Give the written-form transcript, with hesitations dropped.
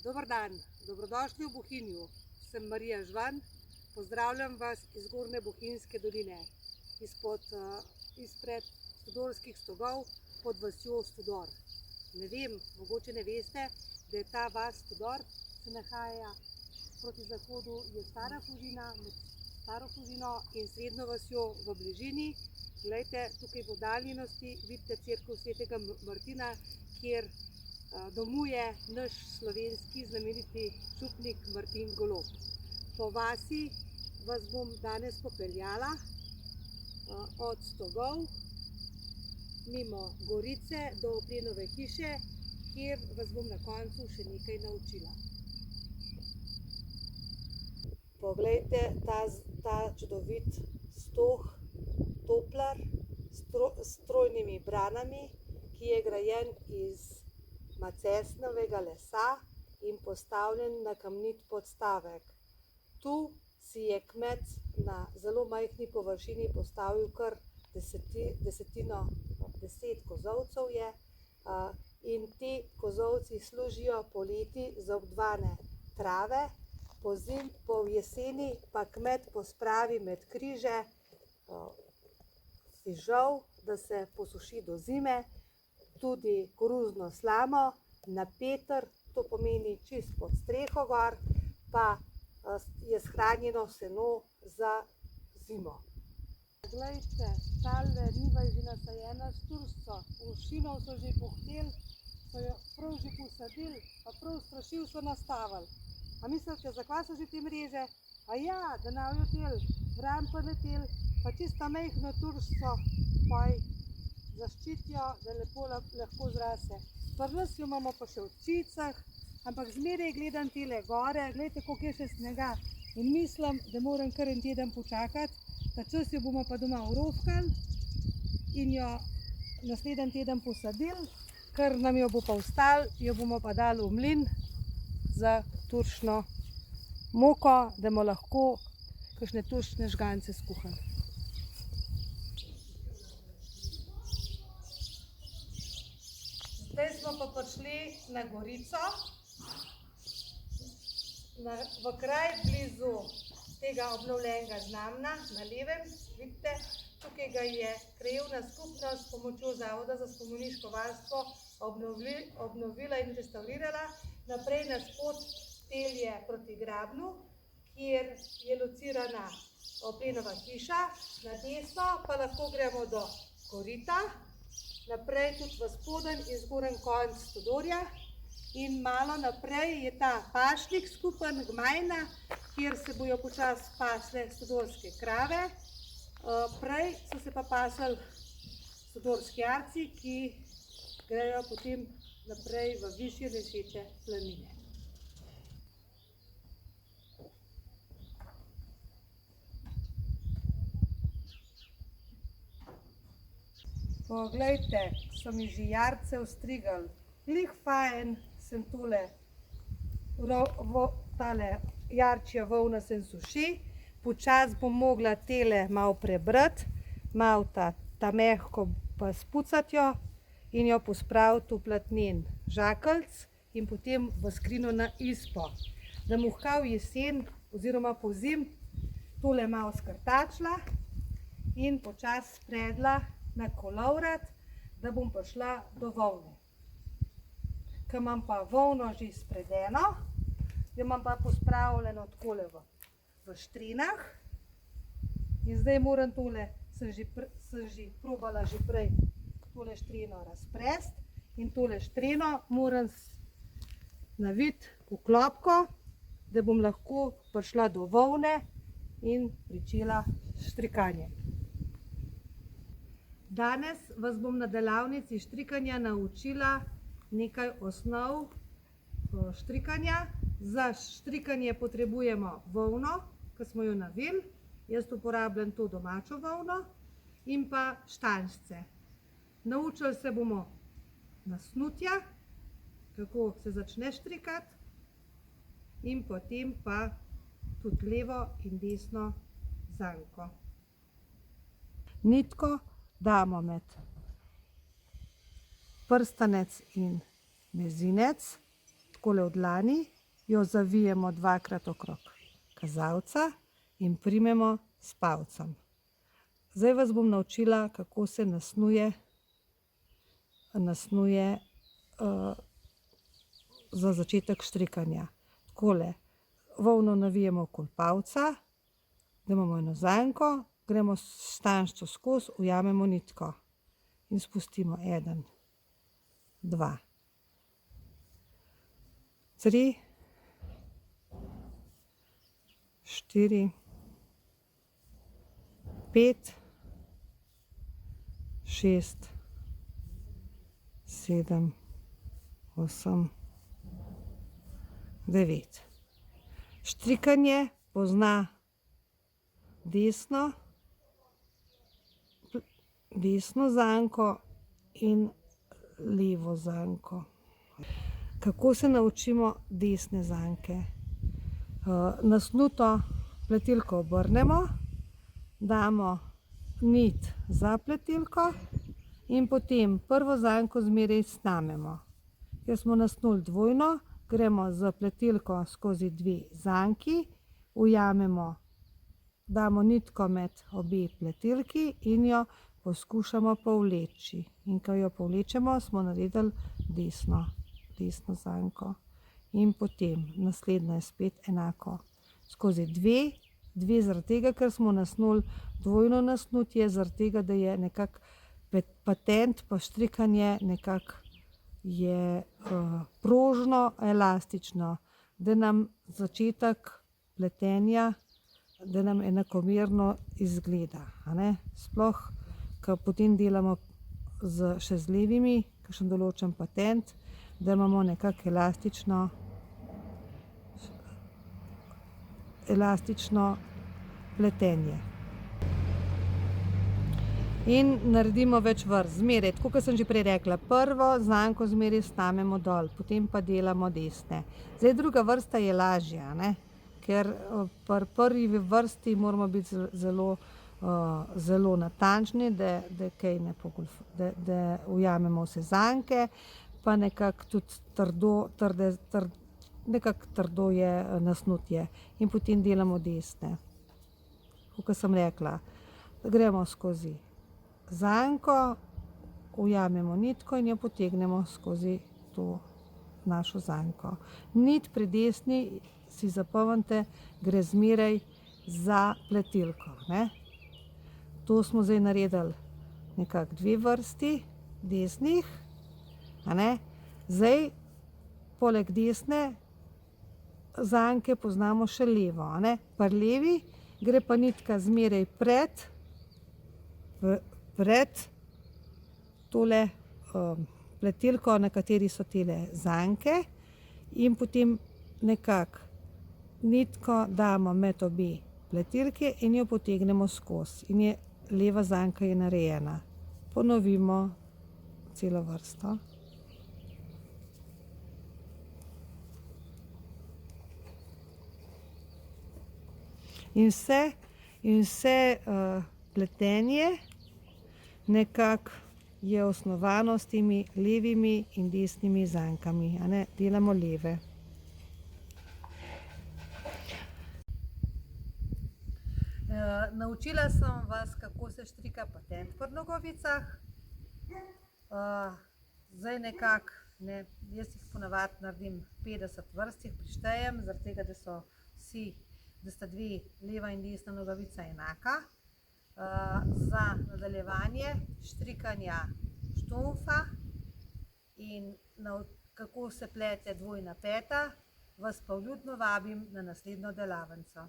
Dober dan, dobrodošli v Bohinju. Sem Marija Žvan, pozdravljam vas iz Zgornje Bohinjske doline, izpred Studorskih stogov pod vasjo Studor. Ne vem, mogoče ne veste, da je ta vas Studor, se nahaja proti zahodu, je Stara Fužina, med Staro Fužino in Srednjo vasjo v bližini. Glejte, tukaj v oddaljenosti vidite cerkev Svetega Martina, kjer domuje naš slovenski znameniti župnik Martin Golob. Po vasi vas bom danes popeljala od Stogov mimo Gorice do Oplenove hiše, kjer vas bom na koncu še nekaj naučila. Poglejte ta čudovit stog, toplar s trojnimi branami, ki je grajen iz macesnovega lesa in postavljen na kamnit podstavek. Tu si je kmet na zelo majhni površini postavil kar 10 kozolcev je, in ti kozolci služijo poleti za obdvane trave, po jeseni pa kmet pospravi med križe fižol, da se posuši do zime, tudi koruzno slamo na Peter, to pomeni čist pod streho gor, pa je shranjeno seno za zimo. Glejte, tale njiva je že nasajena s turšco, ušinov so že pohteli, so jo prav že posadili, pa prav strašil so nastavili. A mislite, zakaj so že te mreže? A ja, da ne bojo tel vran prileteli, pa čisto majhno turšco zaščitijo, da lepo lahko zrase. Pri nas jo imamo pa še v cicah, ampak zmeraj gledam tele gore, gledajte, koliko je še snega. In mislim, da moram kar en teden počakati, ta čas jo bomo pa doma urovkali in jo naslednji teden posadili, ker nam jo bo pa ostalo, jo bomo pa dali v mlin za turšno moko, da bomo lahko kakšne turšne žgance skuhali. Zdaj smo pa prišli na Gorico, v kraj blizu tega obnovljenega Znamna, na levem, vidite, tukaj ga je krajevna skupnost s pomočjo Zavoda za spomeniško varstvo obnovila in restavrirala. Naprej nas pot pelje proti Grabnu, kjer je locirana Oplenova hiša, na desno pa lahko gremo do Korita, naprej tudi v spodnji in zgornji konec Studorja in malo naprej je ta pašnik skupen Gmajna, kjer se bojo počasi pasle studorske krave. Prej so se pa pasli studorski jarci, ki grejo potem naprej v višje ležeče planine. Poglejte, so mi že jarce ostrigali. Glih fajn sem tale jarčja volna sem suši. Počasi bom mogla tele malo prebrati, malo ta mehko pa spucati jo in jo pospraviti v platnen žakeljc in potem v skrinjo na ispo. Da mu v jesen oziroma po zim tole malo skrtačila in počasi spredla na kolovrat, da bom prišla do volne. Ko imam pa volno že spredeno, jo imam pa pospravljeno takole v štrenah in zdaj moram tole, sem že probala že prej tole štreno razpresti in tole štreno moram naviti v klopko, da bom lahko prišla do volne in pričela štrikanje. Danes vas bom na delavnici štrikanja naučila nekaj osnov štrikanja. Za štrikanje potrebujemo volno, ki smo jo navili, jaz uporabljam to domačo volno, in pa štanjšce. Naučili se bomo nasnutja, kako se začne štrikati, in potem pa tudi levo in desno zanko. Nitko damo med prstanec in mezinec, takole v dlani, jo zavijemo dvakrat okrog kazalca in primemo s palcem. Zdaj vas bom naučila, kako se nasnuje za začetek štrikanja. Takole, volno navijemo okoli palca, da imamo eno zanko, gremo s tanjščo skozi, ujamemo nitko in spustimo 1, 2, 3, 4, 5, 6, 7, 8, 9. Štrikanje pozna desno zanko in levo zanko. Kako se naučimo desne zanke? Nasnuto pletilko obrnemo, damo nit za pletilko in potem prvo zanko zmeraj snamemo. Ker smo nasnuli dvojno, gremo z pletilko skozi 2 zanki, ujamemo, damo nitko med obe pletilki in jo poskušamo povleči. In ko jo povlečemo, smo naredili desno zanko. In potem naslednja je spet enako. Skozi 2 zaradi tega, ker smo nasnuli dvojno nasnutje, zaradi tega, da je nekako patent pa štrikanje nekako je prožno, elastično, da nam začetek pletenja, da nam enakomerno izgleda. Sploh, ko potem delamo še z levimi, kakšen določen patent, da imamo nekako elastično pletenje. In naredimo več vrst. Zmeraj, tako kot sem že prej rekla, prvo zanko zmeraj snamemo dol, potem pa delamo desne. Zdaj druga vrsta je lažja, ker pri prvi vrsti moramo biti zelo natančni, da ujamemo vse zanke, pa nekako tudi trdo je nasnutje. In potem delamo desne. Kot sem rekla, gremo skozi zanko, ujamemo nitko in jo potegnemo skozi to našo zanko. Nit pri desni, si zapomnite, gre zmeraj za pletilko. To smo zdaj naredili nekako 2 vrsti desnih. Zdaj, poleg desne zanke poznamo še levo. Pri levi gre pa nitka zmeraj pred tole pletilko, na kateri so tele zanke, in potem nekako nitko damo med obe pletilke in jo potegnemo skozi. In leva zanka je narejena. Ponovimo celo vrsto. In vse pletenje nekako je osnovano s temi levimi in desnimi zankami. Delamo leve. Naučila sem vas, kako se štrika patent pri nogavicah. Zdaj nekako, jaz jih ponavadi naredim 50 vrst, jih prištejem, zaradi tega, da sta 2 leva in desna nogavica enaka. Za nadaljevanje štrikanja štumfa in kako se plete dvojna peta, vas pa vljudno vabim na naslednjo delavnico.